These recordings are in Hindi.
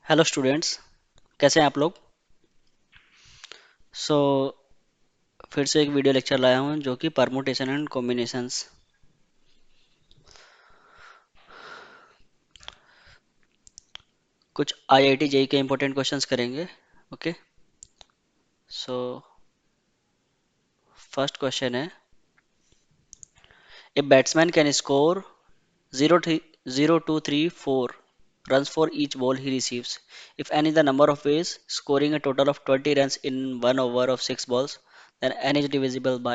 हेलो स्टूडेंट्स, कैसे हैं आप लोग। सो फिर से एक वीडियो लेक्चर लाया हूं जो कि परमुटेशन एंड कॉम्बिनेशंस। कुछ आईआईटी जेई के इंपॉर्टेंट क्वेश्चंस करेंगे। ओके। सो फर्स्ट क्वेश्चन है, a batsman can score 0 2 3 4 runs for each ball he receives if n is the number of ways scoring a total of 20 runs in 1 over of 6 balls, then n is divisible by।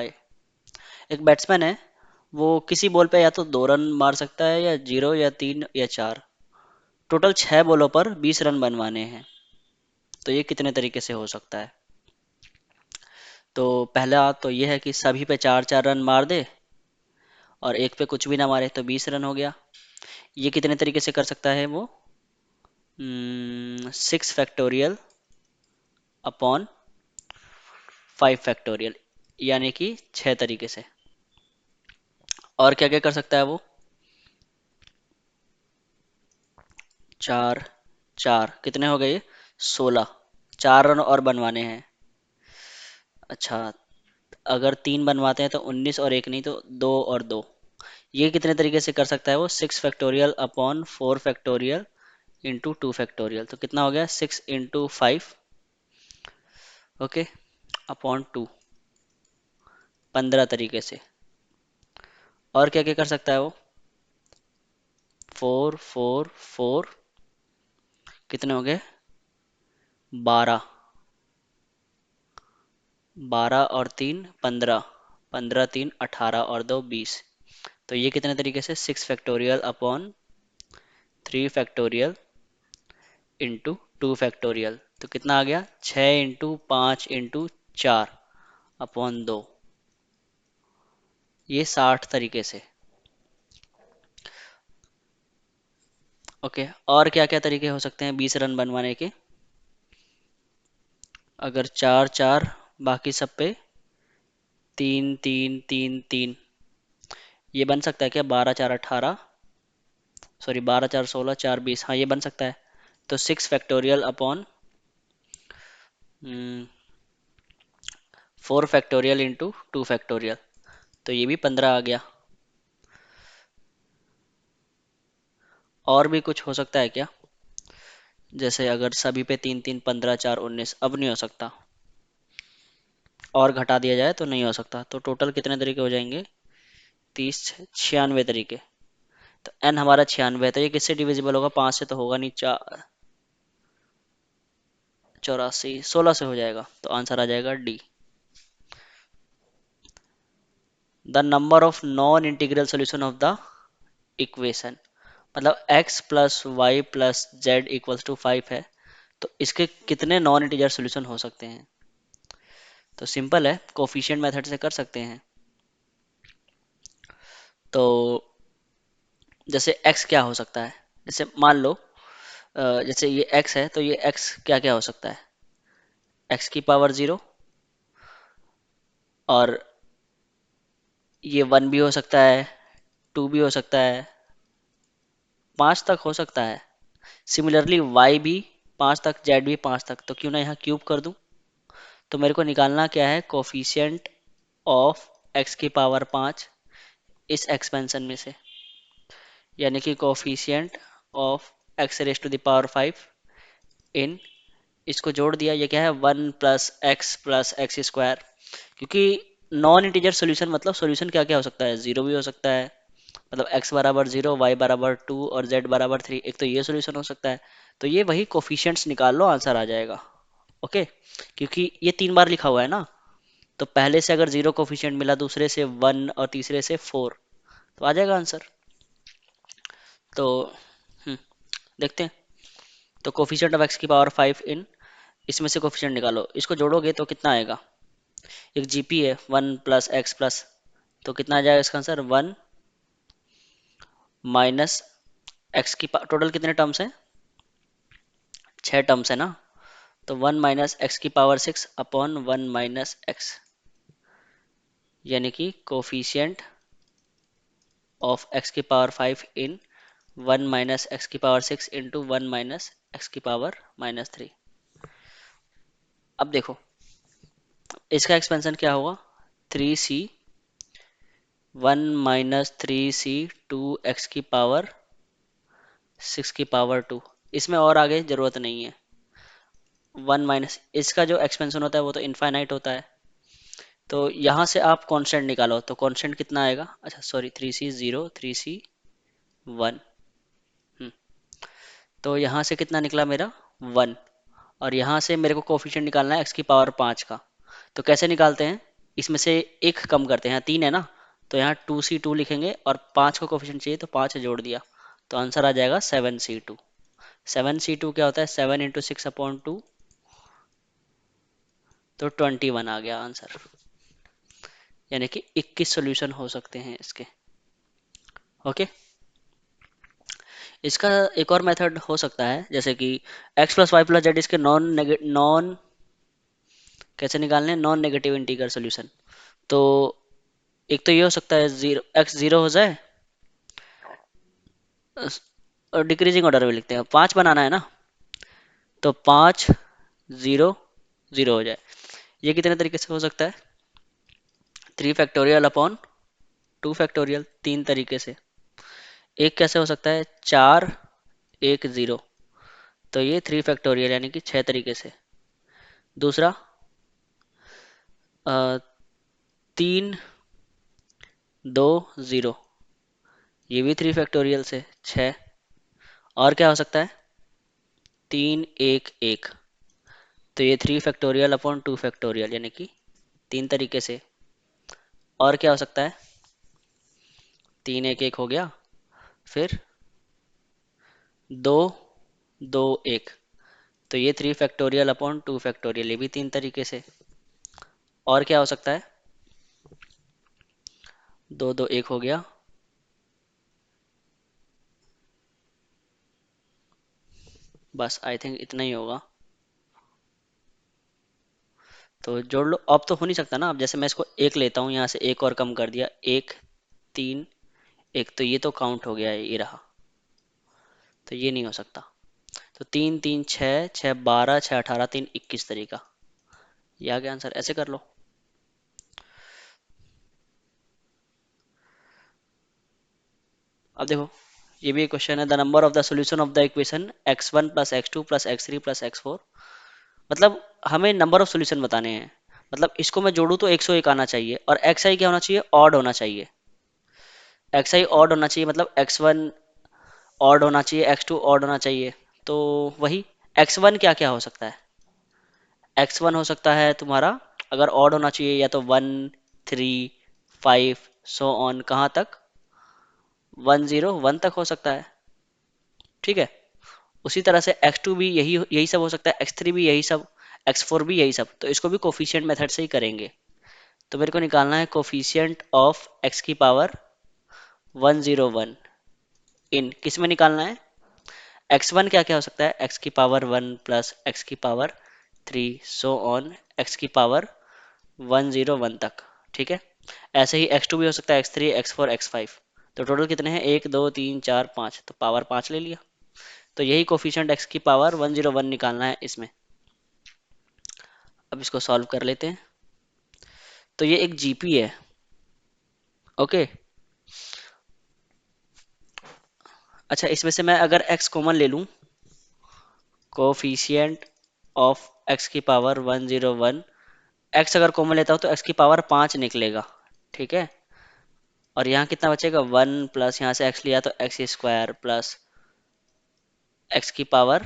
एक बैट्समैन है, वो किसी बॉल पे या तो 2 रन मार सकता है या 0 या 3 या 4। टोटल 6 बॉलों पर 20 रन बनवाने हैं, तो ये कितने तरीके से हो सकता है। तो पहला तो ये है कि सभी पे 4 4 रन मार दे और एक पे कुछ भी ना मारे तो 20 रन हो गया। ये कितने तरीके से कर सकता है वो, 6 फैक्टोरियल अपॉन 5 फैक्टोरियल, यानी कि 6 तरीके से। और क्या क्या कर सकता है वो, 4 4 कितने हो गए, 16। 4 रन और बनवाने हैं। अच्छा, अगर 3 बनवाते हैं तो 19 और एक नहीं तो 2 और 2। ये कितने तरीके से कर सकता है वो, 6 factorial upon 4 factorial into 2 factorial. तो कितना हो गया, 6 इंटू 5, ओके, अपॉन 2। 15 तरीके से। और क्या क्या कर सकता है वो, 4 4 4, कितने हो गए, 12। 12 और 3 15, 15 3 18 और 2 20। तो ये कितने तरीके से, 6 factorial upon 3 factorial into 2 factorial. तो कितना आ गया, 6 इंटू 5 इंटू 4 अपॉन 2। ये 60 तरीके से। ओके, और क्या क्या तरीके हो सकते हैं 20 रन बनवाने के। अगर 4 4, बाकी सब पे 3 3 3 3, ये बन सकता है क्या, 12 4 18, सॉरी 12 4 16 4 20, हाँ ये बन सकता है। तो 6 factorial upon 4 factorial into 2 factorial. तो ये भी 15 आ गया। और भी कुछ हो सकता है क्या, जैसे अगर सभी पे 3 3 15 4 19, अब नहीं हो सकता। और घटा दिया जाए तो नहीं हो सकता। तो टोटल कितने तरीके हो जाएंगे, 30 96 तरीके। तो एन हमारा 96 है, तो ये किससे डिविजिबल होगा, 5 से तो होगा नहीं, 84 16 से हो जाएगा। तो आंसर आ जाएगा D. The number of non integral solution of the equation, मतलब x plus y plus z equals to 5 है, तो इसके कितने नॉन इंटीजर सोल्यूशन हो सकते हैं। तो सिंपल है, कोफिशिएंट मेथड से कर सकते हैं। तो जैसे x क्या हो सकता है, जैसे मान लो जैसे ये x है, तो ये x क्या क्या हो सकता है, x⁻0, और ये 1 भी हो सकता है, 2 भी हो सकता है, 5 तक हो सकता है। सिमिलरली y भी 5 तक, z भी 5 तक, तो क्यों ना यहाँ क्यूब कर दूं। तो मेरे को निकालना क्या है, कोफिशिएंट ऑफ x⁻5 इस एक्सपेंशन में से, यानी कि कोफिशिएंट ऑफ x⁻5 इन, इसको जोड़ दिया, ये क्या है, 1 + x + x²। क्योंकि नॉन इंटीजर सोल्यूशन मतलब सोल्यूशन क्या क्या हो सकता है, 0 भी हो सकता है, मतलब x = 0, y = 2 और z = 3, एक तो ये सोल्यूशन हो सकता है। तो ये वही कोफिशिएंट्स निकाल लो, आंसर आ जाएगा। ओके, क्योंकि ये 3 बार लिखा हुआ है ना, तो पहले से अगर 0 कोफिशिएंट मिला, दूसरे से 1 और तीसरे से 4, तो आ जाएगा आंसर। तो हम्म, देखते हैं। तो कोफिशिएंट ऑफ x⁻5 इन, इसमें से कोफिशिएंट निकालो, इसको जोड़ोगे तो कितना आएगा, एक जीपी है 1 + x+, तो कितना आ जाएगा इसका आंसर, 1 माइनस एक्स की टोटल कितने टर्म्स हैं, 6 टर्म्स है ना। तो 1 - x⁻6 अपॉन 1 - x, यानी कि coefficient of x⁻5 in 1 - x⁻6 into 1 - x की पावर -3। अब देखो इसका एक्सपेंशन क्या होगा, 3c 1 - 3c 2 x की पावर 6 की पावर 2। इसमें और आगे जरूरत नहीं है। 1 - इसका जो एक्सपेंशन होता है वो तो इनफाइनाइट होता है। तो यहाँ से आप कांस्टेंट निकालो तो कांस्टेंट कितना आएगा, अच्छा सॉरी 3c 0 3c 1। तो यहाँ से कितना निकला मेरा 1। और यहाँ से मेरे को कोफिशिएंट निकालना है x की पावर 5 का। तो कैसे निकालते हैं, इसमें से एक कम करते हैं, यहाँ 3 है ना, तो यहाँ 2c2 लिखेंगे और 5 का कोफिशिएंट चाहिए तो 5 जोड़ दिया, तो आंसर आ जाएगा 7c2। 7c2 क्या होता है, 7 × 6/2, तो 21 आ गया आंसर। यानी कि 21 सॉल्यूशन हो सकते हैं इसके। ओके, इसका एक और मेथड हो सकता है, जैसे कि x + y + z इसके नॉन कैसे निकालने, नॉन नेगेटिव इंटीग्रल सॉल्यूशन। तो एक तो ये हो सकता है जीरो x 0 हो जाए, और डिक्रीजिंग ऑर्डर में लिखते हैं, 5 बनाना है ना, तो 5 0 0 हो जाए। ये कितने तरीके से हो सकता है, 3 फैक्टोरियल अपॉन 2 फैक्टोरियल, 3 तरीके से। एक कैसे हो सकता है, 4 1 0, तो ये 3 फैक्टोरियल यानी कि 6 तरीके से। दूसरा 3 2 0, ये भी 3 फैक्टोरियल से 6। और क्या हो सकता है, 3 1 1, तो ये 3 फैक्टोरियल अपॉन 2 फैक्टोरियल यानी कि 3 तरीके से। और क्या हो सकता है, 3 1 1 हो गया, फिर 2 2 1, तो ये 3 फैक्टोरियल अपॉन 2 फैक्टोरियल, ये भी 3 तरीके से। और क्या हो सकता है, 2 2 1 हो गया, बस आई थिंक इतना ही होगा। तो जोड़ लो, अब तो हो नहीं सकता ना, अब जैसे मैं इसको एक लेता हूँ, यहाँ से एक और कम कर दिया, 1 3 1, तो ये तो काउंट हो गया है, ये रहा, तो ये नहीं हो सकता। तो 3 3 6 6 12 6 18 3 21 तरीका, ये आ गया आंसर, ऐसे कर लो। अब देखो ये भी एक क्वेश्चन है, the number of the solution of the equation x1 + x2 + x3 + x4। मतलब हमें नंबर ऑफ सॉल्यूशन बताने हैं, मतलब इसको मैं जोड़ूं तो 101 आना चाहिए, और xi क्या होना चाहिए, ऑड होना चाहिए। xi ऑड होना चाहिए, मतलब x1 ऑड होना चाहिए, x2 ऑड होना चाहिए। तो वही x1 क्या क्या हो सकता है, x1 हो सकता है तुम्हारा, अगर ऑड होना चाहिए या तो 1 3 5 सो ऑन, कहाँ तक, 1 0 1 तक हो सकता है, ठीक है। उसी तरह से x2 भी यही यही सब हो सकता है, x3 भी यही सब, x4 भी यही सब, तो इसको भी कोफिशिएंट मेथड से ही करेंगे। तो मेरे को निकालना है कोफिशिएंट ऑफ x की पावर 1 0 1, इन किस में निकालना है, x1 क्या क्या हो सकता है, x की पावर 1 + x की पावर 3 सो ऑन x की पावर 1 0 1 तक, ठीक है। ऐसे ही x2 भी हो सकता है, x3 x4 x5। तो टोटल कितने हैं, 1 2 3 4 5, तो पावर 5 ले लिया। तो यही कोफिशिएंट x की पावर 1 0 1 निकालना है इसमें। अब इसको सॉल्व कर लेते हैं। तो ये एक जीपी है, ओके। अच्छा, इसमें से मैं अगर x कॉमन ले लूं, कोफिशिएंट ऑफ x की पावर 1 0 1, x अगर कॉमन लेता हूं तो x की पावर 5 निकलेगा, ठीक है। और यहाँ कितना बचेगा, 1 प्लस यहाँ से x लिया तो x² प्लस x की पावर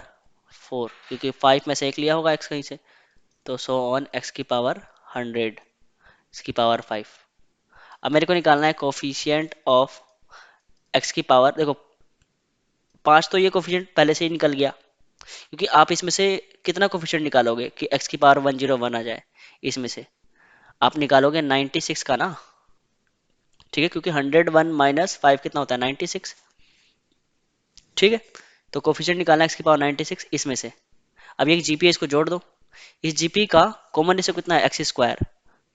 4, क्योंकि 5 में से एक लिया होगा x कहीं से, तो सो ऑन x की पावर 100 x की पावर 5। अब मेरे को निकालना है कोफिशिएंट ऑफ x की पावर, देखो 5 तो ये कोफिशिएंट पहले से ही निकल गया, क्योंकि आप इसमें से कितना कोफिशिएंट निकालोगे कि x की पावर 1 0 1 आ जाए, इसमें से आप निकालोगे 96 का ना, ठीक है, क्योंकि 101 - 5 कितना होता है, 96, ठीक है। तो कोफिशिएंट निकालना है x की पावर 96 इसमें से। अब ये जीपी है, इसको जोड़ दो, इस जीपी का कॉमन रेशियो कितना है, x²,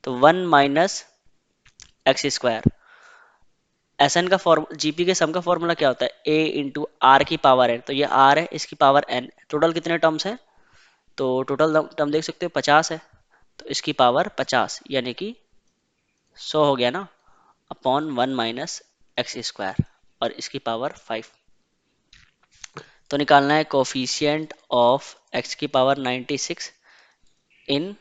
तो 1 - x², एस एन का फॉर्म जीपी के सम का फॉर्मूला क्या होता है, ए इंटू आर की पावर एन। तो ये आर है, इसकी पावर एन। टोटल कितने टर्म्स है, तो टोटल टर्म देख सकते हो 50 है, तो इसकी पावर 50 यानी कि 100 हो गया ना, अपॉन 1 - x², और इसकी पावर 5। तो निकालना है कोफिशिएंट ऑफ x की पावर 96 इन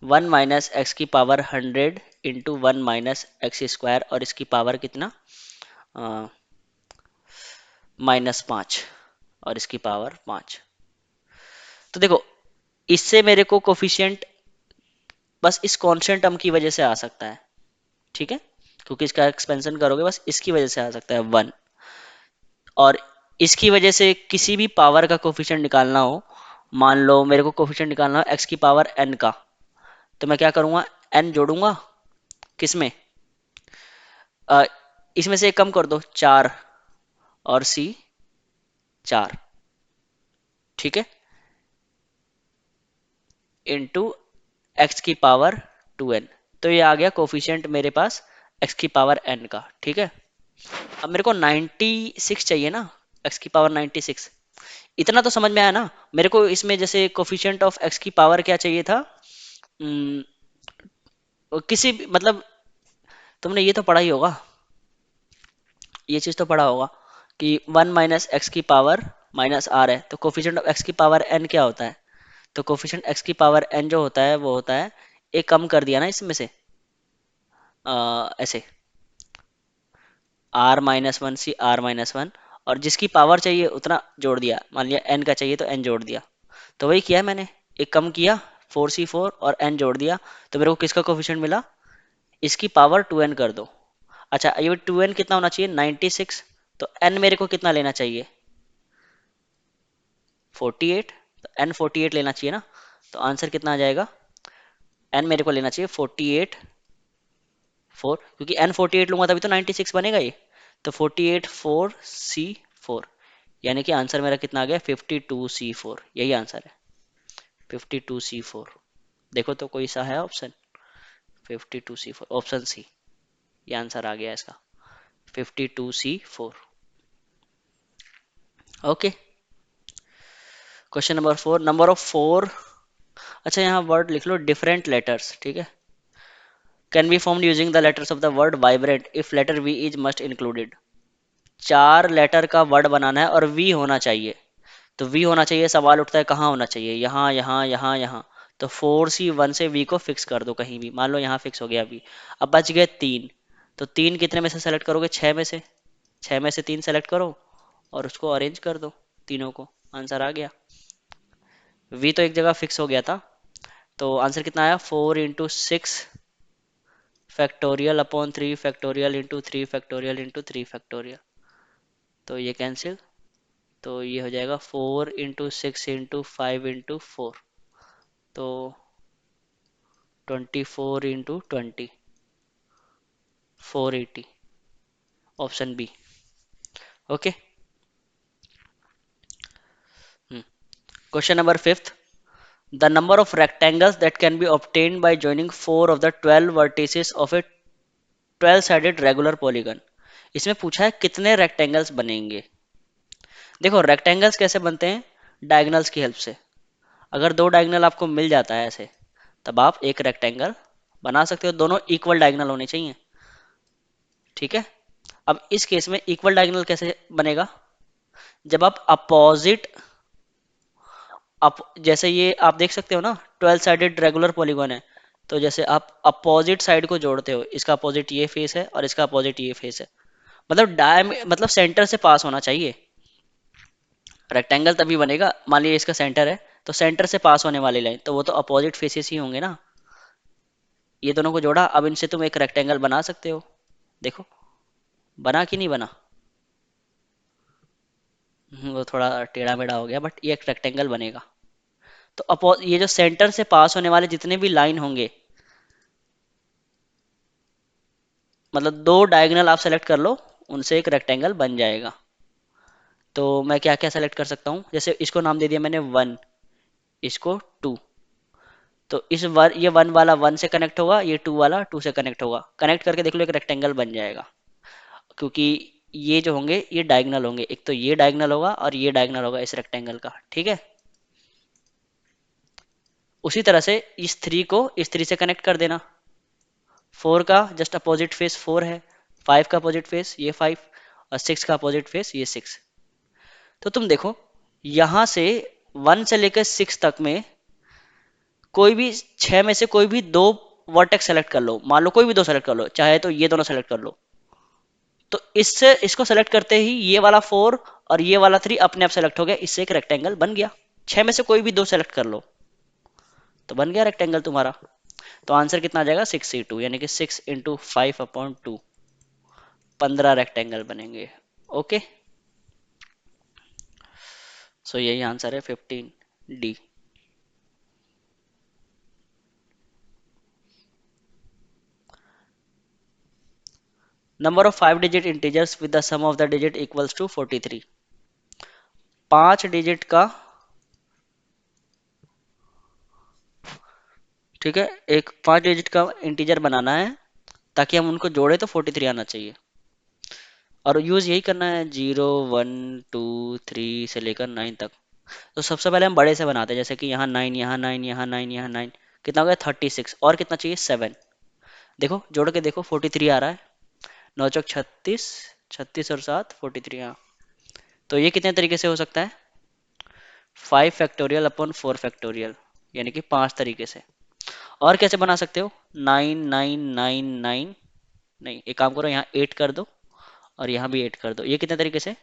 1 - x² इंटू 1 - x², और इसकी पावर कितना, -5, और इसकी पावर 5। तो देखो, इससे मेरे को कोफिशिएंट बस इस कांस्टेंट टर्म की वजह से आ सकता है, ठीक है, क्योंकि इसका एक्सपेंशन करोगे बस इसकी वजह से आ सकता है 1। और इसकी वजह से किसी भी पावर का कोफिशिएंट निकालना हो, मान लो मेरे को कोफिशिएंट निकालना हो x की पावर n का, तो मैं क्या करूंगा, n जोड़ूंगा किसमें, अ, इसमें से एक कम कर दो 4, और c 4, ठीक है, इंटू एक्स की पावर 2n। तो ये आ गया कोफिशिएंट मेरे पास x की पावर n का, ठीक है। अब मेरे को 96 चाहिए ना, x की पावर 96। इतना तो समझ में आया ना मेरे को, इसमें जैसे कोफिशिएंट ऑफ x की पावर क्या चाहिए था, उम, किसी भी मतलब, तुमने ये तो पढ़ा ही होगा, ये चीज तो पढ़ा होगा कि 1 - x² -r है, तो कोफिशिएंट ऑफ x की पावर n क्या होता है, तो कोफिशिएंट x की पावर n जो होता है वो होता है, एक कम कर दिया ना इसमें से, ऐसे r - 1 और जिसकी पावर चाहिए उतना जोड़ दिया, मान लिया n का चाहिए तो n जोड़ दिया। तो वही किया है मैंने, एक कम किया 4c4 और n जोड़ दिया, तो मेरे को किसका कोफिशिएंट मिला, इसकी पावर 2n कर दो। अच्छा, ये 2n कितना होना चाहिए, 96। तो n मेरे को कितना लेना चाहिए, 48। तो n 48 लेना चाहिए ना, तो आंसर कितना आ जाएगा, n मेरे को लेना चाहिए 48 4, क्योंकि n 48 लूंगा तभी तो 96 बनेगा ये। तो 48 4c4, यानी कि आंसर मेरा कितना आ गया, 52c4, यही आंसर है 52c4। देखो तो कोई सा है ऑप्शन, 52c4 ऑप्शन सी, ये आंसर आ गया इसका 52c4। Okay, question number 4, number of 4। अच्छा, यहाँ वर्ड लिख लो डिफरेंट लेटर्स, ठीक है, can be formed using the letters of the word vibrant if letter V is must included. 4 letter का वर्ड बनाना है और वी होना चाहिए। तो वी होना चाहिए, सवाल उठता है कहाँ होना चाहिए, यहाँ यहाँ यहाँ यहाँ। तो 4c1 से वी को फिक्स कर दो कहीं भी, मान लो यहाँ फिक्स हो गया वी। अब बच गए 3, तो 3 कितने में से सेलेक्ट करोगे, 6 में से, 6 में से 3 सेलेक्ट करो और उसको अरेंज कर दो तीनों को, आंसर आ गया। वी तो एक जगह फिक्स हो गया था, तो आंसर कितना आया, 4 × 6 factorial upon 3 factorial into 3 factorial into 3 factorial. तो ये कैंसिल, तो ये हो जाएगा 4 × 6 × 5 × 4, तो 24 × 20, 480, option B. Okay, question number 5, the number of rectangles that can be obtained by joining 4 of the 12 vertices of a 12 sided regular polygon। इसमें पूछा है कितने रेक्टेंगल्स बनेंगे। देखो रेक्टेंगल्स कैसे बनते हैं, डायगनल्स की हेल्प से। अगर 2 डायगनल आपको मिल जाता है ऐसे, तब आप एक रेक्टेंगल बना सकते हो, दोनों इक्वल डायगनल होने चाहिए, ठीक है। अब इस केस में इक्वल डायगनल कैसे बनेगा, जब आप अपोजिट, अप जैसे ये आप देख सकते हो ना 12 साइडेड रेगुलर पॉलीगॉन है, तो जैसे आप अपोजिट साइड को जोड़ते हो, इसका अपोजिट ये फेस है और इसका अपोजिट ये फेस है, मतलब मतलब सेंटर से पास होना चाहिए। रेक्टेंगल तभी बनेगा, मान लीजिए इसका सेंटर है, तो सेंटर से पास होने वाली लाइन, तो वो तो अपोजिट फेसेस ही होंगे ना। ये दोनों को जोड़ा, अब इनसे तुम एक रेक्टेंगल बना सकते हो। देखो बना कि नहीं बना, वो थोड़ा टेढ़ा मेढ़ा हो गया, बट ये एक रेक्टेंगल बनेगा। तो अपो ये जो सेंटर से पास होने वाले जितने भी लाइन होंगे, मतलब 2 डायगोनल आप सेलेक्ट कर लो, उनसे एक रेक्टेंगल बन जाएगा। तो मैं क्या क्या सेलेक्ट कर सकता हूँ, जैसे इसको नाम दे दिया मैंने 1, इसको 2। तो ये 1 वाला 1 से कनेक्ट होगा, ये 2 वाला 2 से कनेक्ट होगा, कनेक्ट करके देख लो एक रेक्टेंगल बन जाएगा। क्योंकि ये जो होंगे ये डायगोनल होंगे, एक तो ये डायगोनल होगा और ये डायगोनल होगा इस रेक्टेंगल का, ठीक है। उसी तरह से इस 3 को इस 3 से कनेक्ट कर देना। 4 का जस्ट अपोजिट फेस 4 है, 5 का अपोजिट फेस ये 5 और 6 का अपोजिट फेस ये 6। तो तुम देखो यहां से 1 से लेकर 6 तक में कोई भी 6 में से कोई भी दो वर्टेक्स सेलेक्ट कर लो, मान लो कोई भी दो सेलेक्ट कर लो, चाहे तो ये दोनों सेलेक्ट कर लो। तो इससे इसको सेलेक्ट करते ही ये वाला 4 और ये वाला 3 अपने आप सेलेक्ट हो गया, इससे एक रेक्टेंगल बन गया। 6 में से कोई भी दो सेलेक्ट कर लो तो बन गया रेक्टेंगल तुम्हारा। तो आंसर कितना आ जाएगा 6c2, यानी कि 6 इंटू 5/2, 15 रेक्टेंगल बनेंगे। ओके, सो यही आंसर है 15D। Number of 5 digit integers with the sum of the digit equals to 43। 5 digit का, ठीक है, एक 5 डिजिट का इंटीजर बनाना है ताकि हम उनको जोड़े तो 43 आना चाहिए। और यूज यही करना है 0 1 2 3 से लेकर 9 तक। तो सबसे पहले हम बड़े से बनाते हैं, जैसे कि यहाँ 9, यहाँ 9, यहाँ 9, यहाँ 9, कितना हो गया 36, और कितना चाहिए 7। देखो जोड़ के देखो 43 आ रहा है, 9 चौक 36, 36 और 7 43। हाँ, तो ये कितने तरीके से हो सकता है 5 फैक्टोरियल अपॉन 4 फैक्टोरियल, यानी कि 5 तरीके से। और कैसे बना सकते हो 9 9 9 9, नहीं एक काम करो यहाँ 8 कर दो और यहाँ भी 8 कर दो, ये कितने तरीके से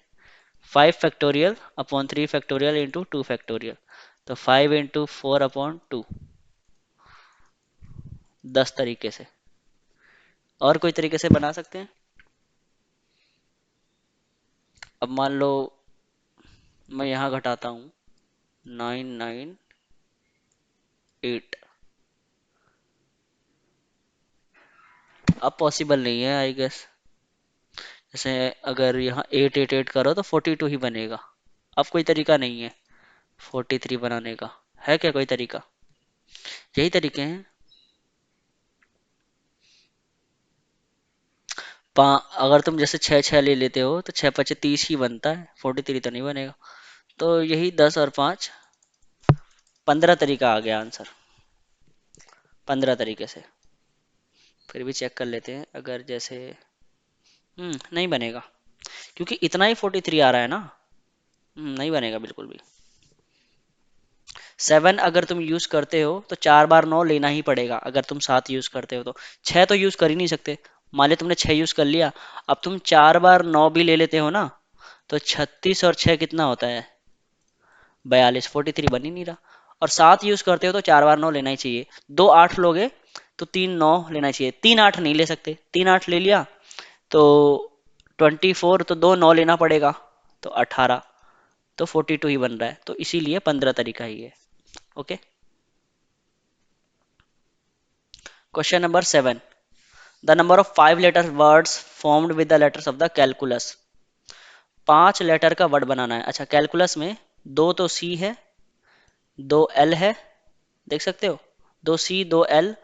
5 factorial upon 3 factorial into 2 factorial. तो 5 इंटू 4/2, 10 तरीके से। और कोई तरीके से बना सकते हैं। अब मान लो मैं यहाँ घटाता हूँ 9 9 8, अब पॉसिबल नहीं है आई गेस। जैसे अगर यहाँ 8 8 8 करो तो 42 ही बनेगा। अब कोई तरीका नहीं है 43 बनाने का, है क्या कोई तरीका? यही तरीके हैं। अगर तुम जैसे 6 6 ले लेते हो तो 6 5 30 ही बनता है, 43 तो नहीं बनेगा। तो यही 10 और 5, 15 तरीका आ गया आंसर, 15 तरीके से। फिर भी चेक कर लेते हैं, अगर जैसे नहीं बनेगा क्योंकि इतना ही 43 आ रहा है ना। नहीं बनेगा बिल्कुल भी। 7 अगर तुम यूज करते हो तो 4 बार 9 लेना ही पड़ेगा, अगर तुम 7 यूज करते हो तो 6 तो यूज कर ही नहीं सकते। मान लिया तुमने 6 यूज कर लिया, अब तुम 4 बार 9 भी ले लेते हो ना, तो 36 और 6 कितना होता है 42, 43 बन ही नहीं रहा। और 7 यूज करते हो तो 4 बार 9 लेना ही चाहिए। 2 8 लोगे तो 3 9 लेना चाहिए, 3 8 नहीं ले सकते, 3 8 ले लिया तो 24, तो 2 9 लेना पड़ेगा तो 18, तो 42 ही बन रहा है, तो इसीलिए 15 तरीका ही है। Okay, question number 7, the number of 5 letter words formed with the letters of the calculus. 5 letter का वर्ड बनाना है। अच्छा, कैलकुलस में दो तो सी है, दो एल है, देख सकते हो, दो सी, दो एल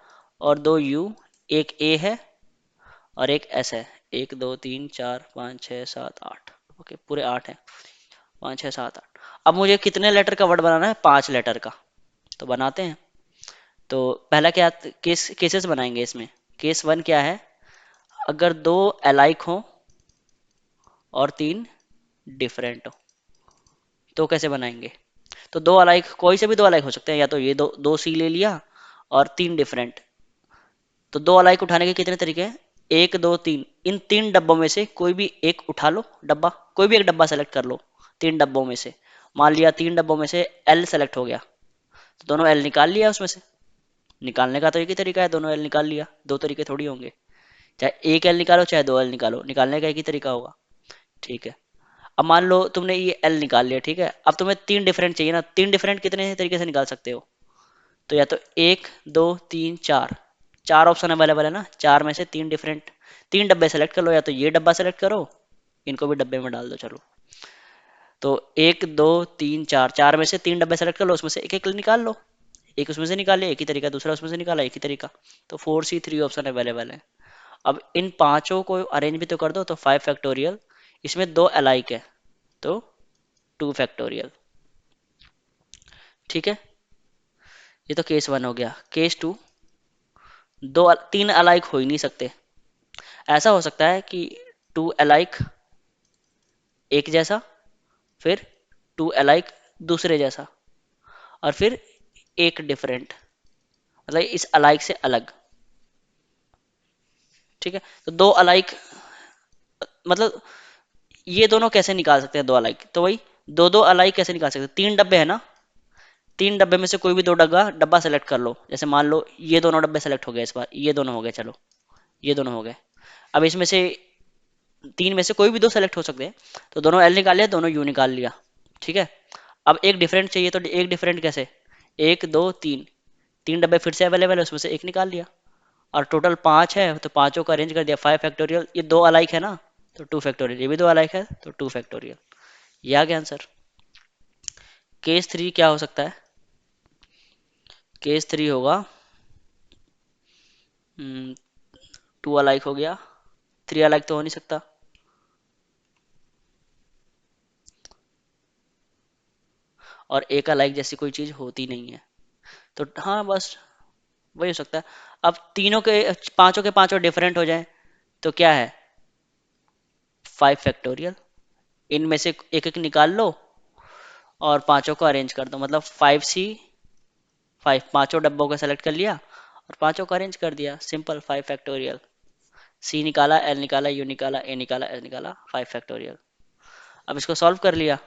और दो यू, एक ए है और एक एस है। 1 2 3 4 5 6 7 8, ओके पूरे 8 है, 5 6 7 8। अब मुझे कितने लेटर का वर्ड बनाना है 5 लेटर का, तो बनाते हैं। तो पहला क्या केसेस बनाएंगे इसमें। केस 1 क्या है, अगर दो अलाइक हो और 3 डिफरेंट हो तो कैसे बनाएंगे। तो दो अलाइक, कोई से भी दो अलाइक हो सकते हैं, या तो ये दो दो सी ले लिया और 3 डिफरेंट। तो दो अलाइक उठाने के कितने तरीके हैं, 1 2 3, इन 3 डब्बों में से कोई भी एक उठा लो डब्बा, कोई भी एक डब्बा सेलेक्ट कर लो 3 डब्बों में से। मान लिया 3 डब्बों में से एल सेलेक्ट हो गया, तो दोनों एल निकाल लिया उसमें से। निकालने का तो एक ही तरीका है, दोनों एल निकाल लिया, दो तरीके थोड़ी होंगे। चाहे एक एल निकालो चाहे दो एल निकालो, निकालने का एक ही तरीका होगा। ठीक है, अब मान लो तुमने ये एल निकाल लिया, ठीक है, अब तुम्हें 3 डिफरेंट चाहिए ना, 3 डिफरेंट कितने तरीके से निकाल सकते हो। तो या तो 1 2 3 4, 4 ऑप्शन अवेलेबल है ना, 4 में से 3 डिफरेंट, 3 डब्बे सेलेक्ट कर लो, या तो ये डब्बा सेलेक्ट करो, इनको भी डब्बे में डाल दो चलो। तो 1 2 3 4, 4 में से 3 डब्बे सेलेक्ट कर लो, उसमें से एक एक निकाल लो, एक उसमें से निकाल लिया एक ही तरीका, दूसरा उसमें से निकाला एक ही तरीका। तो 4C3 ऑप्शन अवेलेबल है। अब इन पांचों को अरेंज भी तो कर दो, तो 5 फैक्टोरियल, इसमें दो अलाइक है तो 2 फैक्टोरियल। ठीक है, ये तो केस वन हो गया। केस टू, तीन अलाइक हो ही नहीं सकते। ऐसा हो सकता है कि टू अलाइक एक जैसा, फिर टू अलाइक दूसरे जैसा, और फिर एक डिफरेंट, मतलब इस अलाइक से अलग। ठीक है, तो दो अलाइक, मतलब ये दोनों कैसे निकाल सकते हैं दो अलाइक, तो वही दो दो अलाइक कैसे निकाल सकते हैं। तीन डब्बे है ना, तीन डब्बे में से कोई भी दो डब्बा डब्बा सेलेक्ट कर लो। जैसे मान लो ये दोनों डब्बे सेलेक्ट हो गए, इस बार ये दोनों हो गए, चलो ये दोनों हो गए। अब इसमें से तीन में से कोई भी दो सेलेक्ट हो सकते हैं, तो दोनों एल निकाल लिया, दोनों यू निकाल लिया। ठीक है, अब एक डिफरेंट चाहिए, तो एक डिफरेंट कैसे, एक दो तीन, तीन डब्बे फिर से अवेलेबल है, उसमें से एक निकाल लिया। और टोटल पांच है, तो पांचों का अरेंज कर दिया, 5 फैक्टोरियल। ये दो अलाइक है ना, तो 2 फैक्टोरियल, ये भी दो अलाइक है तो 2 फैक्टोरियल। ये आ गया आंसर। केस थ्री क्या हो सकता है? केस थ्री होगा, टू अलाइक हो गया, थ्री अलाइक तो हो नहीं सकता, और एक अलाइक जैसी कोई चीज होती नहीं है। तो हाँ, बस वही हो सकता है। अब तीनों के, पांचों के पांचों डिफरेंट हो जाए तो क्या है, 5 फैक्टोरियल। इनमें से एक एक निकाल लो और पांचों को अरेंज कर दो, मतलब 5C5, पांचों डब्बों को सेलेक्ट कर लिया और पांचों को अरेंज कर दिया, सिंपल 5 फैक्टोरियल। सी निकाला, एल निकाला, यू निकाला, ए निकाला, एस निकाला, 5 फैक्टोरियल। अब इसको सॉल्व कर लिया।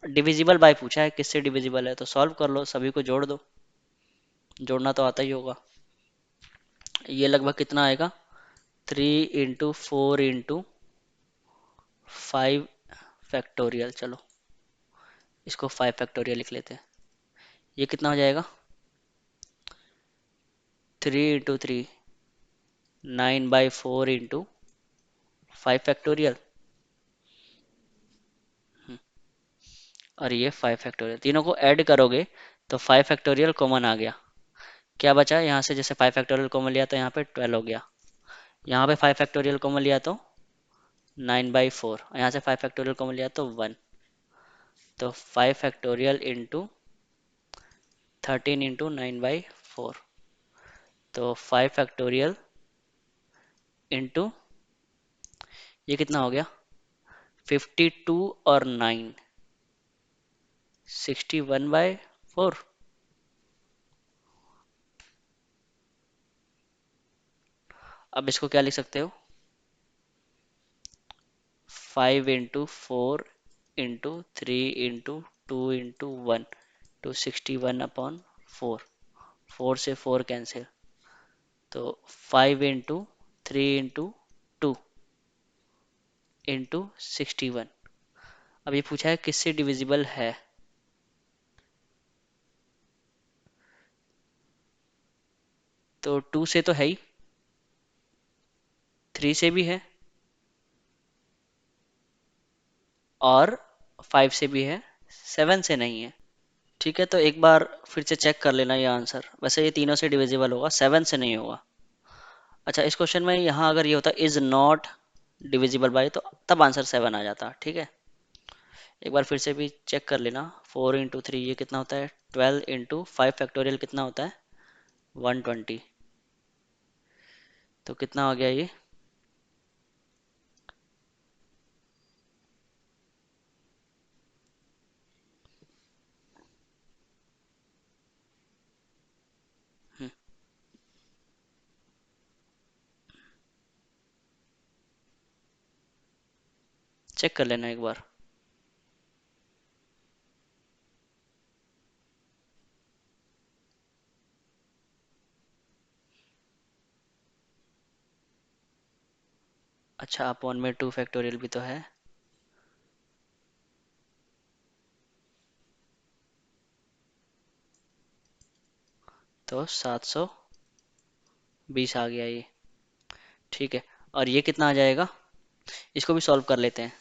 डिविजिबल बाय पूछा है, किससे डिविजिबल है, तो सॉल्व कर लो, सभी को जोड़ दो, जोड़ना तो आता ही होगा। ये लगभग कितना आएगा, 3 × 4 × 5 फैक्टोरियल। चलो इसको 5 फैक्टोरियल लिख लेते हैं। ये कितना हो जाएगा, 3 × 3, 9/4 × 5 फैक्टोरियल, और ये 5 फैक्टोरियल। तीनों को ऐड करोगे तो 5 फैक्टोरियल कॉमन आ गया। क्या बचा यहाँ से, जैसे 5 फैक्टोरियल कॉमन लिया तो यहाँ पे 12 हो गया, यहाँ पे 5 फैक्टोरियल कॉमन लिया तो 9/4, यहाँ से 5 फैक्टोरियल कॉमन लिया तो 1। तो 5 फैक्टोरियल × 13 × 9/4, तो 5 फैक्टोरियल इंटू, ये कितना हो गया, 52 और 9, 61/4। अब इसको क्या लिख सकते हो, 5 × 4 × 3 × 2 × 1, तो 61/4। 4 से 4 कैंसिल, तो 5 × 3 × 2 × 61। अब ये पूछा है किससे डिविजिबल है, तो 2 से तो है ही, 3 से भी है, और 5 से भी है, 7 से नहीं है। ठीक है, तो एक बार फिर से चेक कर लेना ये आंसर, वैसे ये तीनों से डिविजिबल होगा, 7 से नहीं होगा। अच्छा, इस क्वेश्चन में यहाँ अगर ये होता इज नॉट डिविजिबल बाय, तो तब आंसर 7 आ जाता। ठीक है, एक बार फिर से भी चेक कर लेना। 4 × 3 ये कितना होता है, 12 × 5 फैक्टोरियल कितना होता है, 120। तो कितना आ गया ये, चेक कर लेना एक बार। अच्छा, अपॉन में 2 फैक्टोरियल भी तो है, तो 720 आ गया ये। ठीक है, और ये कितना आ जाएगा, इसको भी सॉल्व कर लेते हैं।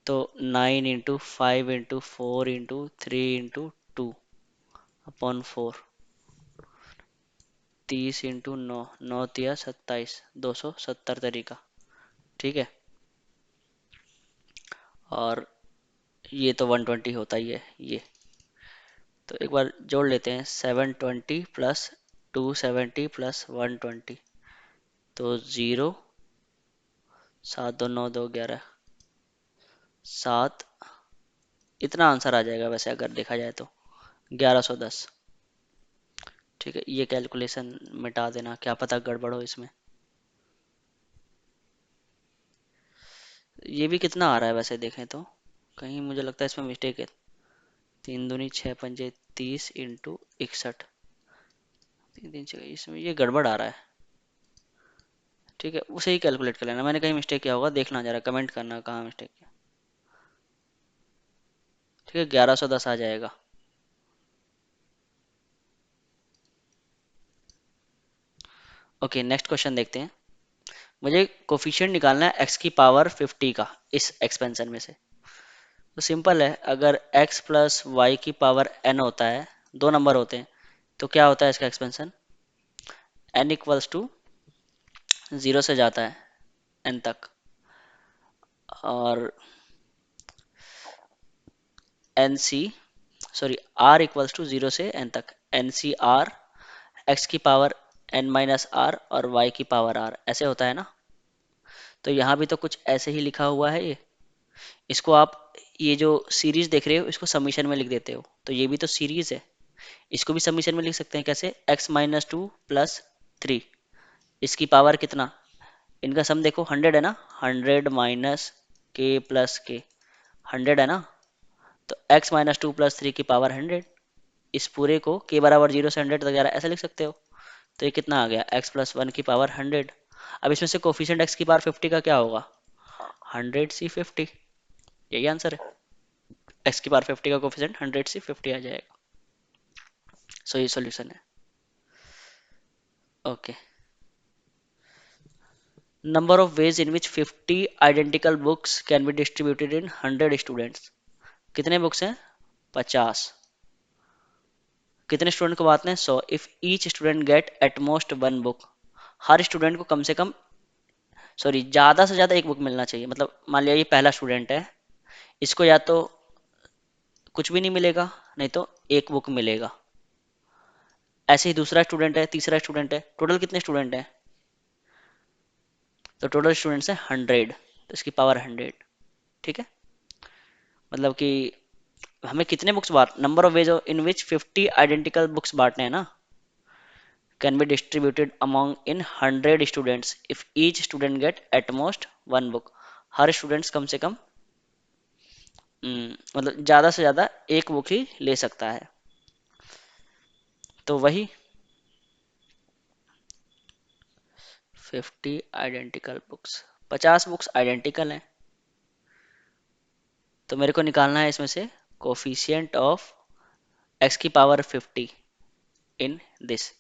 तो 9 × 5 × 4 × 3 × 2 अपॉन 4, 30 × 9, 9 × 3 = 27, 270 तरीका। ठीक है, और ये तो 120 होता ही है ये। तो एक बार जोड़ लेते हैं, 720 प्लस 270 प्लस 120, तो 0, 7 2 9 2 11, 7, इतना आंसर आ जाएगा वैसे अगर देखा जाए तो 1110। ठीक है, ये कैलकुलेशन मिटा देना, क्या पता गड़बड़ हो इसमें। ये भी कितना आ रहा है वैसे देखें तो, कहीं मुझे लगता है इसमें मिस्टेक है। 3 दूनी 6 पंजे 30 इंटू 61, 3 3 6, इसमें ये गड़बड़ आ रहा है। ठीक है, उसे ही कैलकुलेट कर लेना, मैंने कहीं मिस्टेक किया होगा, देखना जरा, कमेंट करना कहाँ मिस्टेक किया। ठीक है, 1110 आ जाएगा। ओके, नेक्स्ट क्वेश्चन देखते हैं। मुझे कोफिशिएंट निकालना है x की पावर 50 का इस एक्सपेंशन में से। तो सिंपल है, अगर x प्लस वाई की पावर n होता है, दो नंबर होते हैं, तो क्या होता है इसका एक्सपेंशन, n इक्वल्स टू 0 से जाता है n तक, और N C sorry r equals to 0 से n तक, एन सी आर एक्स की पावर n माइनस आर और y की पावर r, ऐसे होता है ना। तो यहाँ भी तो कुछ ऐसे ही लिखा हुआ है ये। इसको आप, ये जो सीरीज देख रहे हो इसको समीशन में लिख देते हो, तो ये भी तो सीरीज है, इसको भी समीशन में लिख सकते हैं। कैसे, x-2 + 3, इसकी पावर कितना, इनका सम देखो 100 है ना, 100 माइनस के प्लस के, 100 है ना, तो x-2 + 3 की पावर 100। इस पूरे को k बराबर 0 से 100 तक जा रहा है ऐसा लिख सकते हो। तो ये कितना आ गया, x+1 की पावर 100। अब इसमें से कोफिशिएंट x की पावर 50 का क्या होगा, 100c50, यही आंसर है। x की पावर 50 का कोफिशिएंट 100c50 आ जाएगा। सो ये सॉल्यूशन है। Okay, number of ways in which 50 identical books can be distributed in 100 students. कितने बुक्स हैं, 50। कितने स्टूडेंट को बांटना है, 100। If each student get at most one book, her student को कम से कम, सॉरी, ज्यादा से ज्यादा एक बुक मिलना चाहिए। मतलब मान लिया ये पहला स्टूडेंट है, इसको या तो कुछ भी नहीं मिलेगा, नहीं तो एक बुक मिलेगा। ऐसे ही दूसरा स्टूडेंट है, तीसरा स्टूडेंट है, टोटल कितने स्टूडेंट हैं, तो टोटल स्टूडेंट्स हैं 100, तो इसकी पावर 100। ठीक है, मतलब कि हमें कितने बुक्स बांट, number of ways in which 50 identical books बांटने हैं ना, can be distributed among in 100 students if each student get at most one book. हर स्टूडेंट्स कम से कम, मतलब ज्यादा से ज्यादा एक बुक ही ले सकता है। तो वही 50 आइडेंटिकल बुक्स, 50 बुक्स आइडेंटिकल हैं, तो मेरे को निकालना है इसमें से कोफिशिएंट ऑफ x की पावर 50 इन दिस,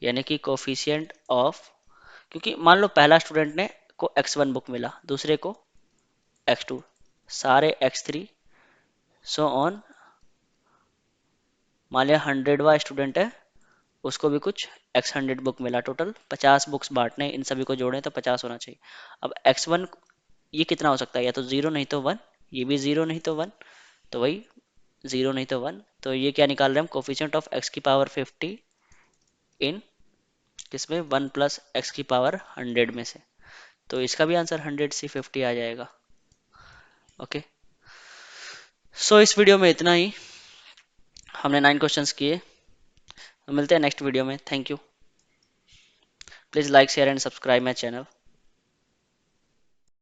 यानी कि कोफिशिएंट ऑफ, क्योंकि मान लो पहला स्टूडेंट ने को x1 बुक मिला, दूसरे को x2, सारे x3, सो ऑन। मान लिया 100वां स्टूडेंट है, उसको भी कुछ x100 बुक मिला, टोटल 50 बुक्स बांटने, इन सभी को जोड़ें तो 50 होना चाहिए। अब x1 ये कितना हो सकता है, या तो 0 नहीं तो 1, ये भी 0 नहीं तो 1, तो वही 0 नहीं तो 1, तो ये क्या निकाल रहे हैं हम, कोफिशिएंट ऑफ x की पावर 50 इन किसमें, 1 प्लस x की पावर 100 में से, तो इसका भी आंसर 100c50 आ जाएगा। ओके, सो इस वीडियो में इतना ही, हमने 9 क्वेश्चंस किए। मिलते हैं नेक्स्ट वीडियो में, thank you. Please like share and subscribe my channel.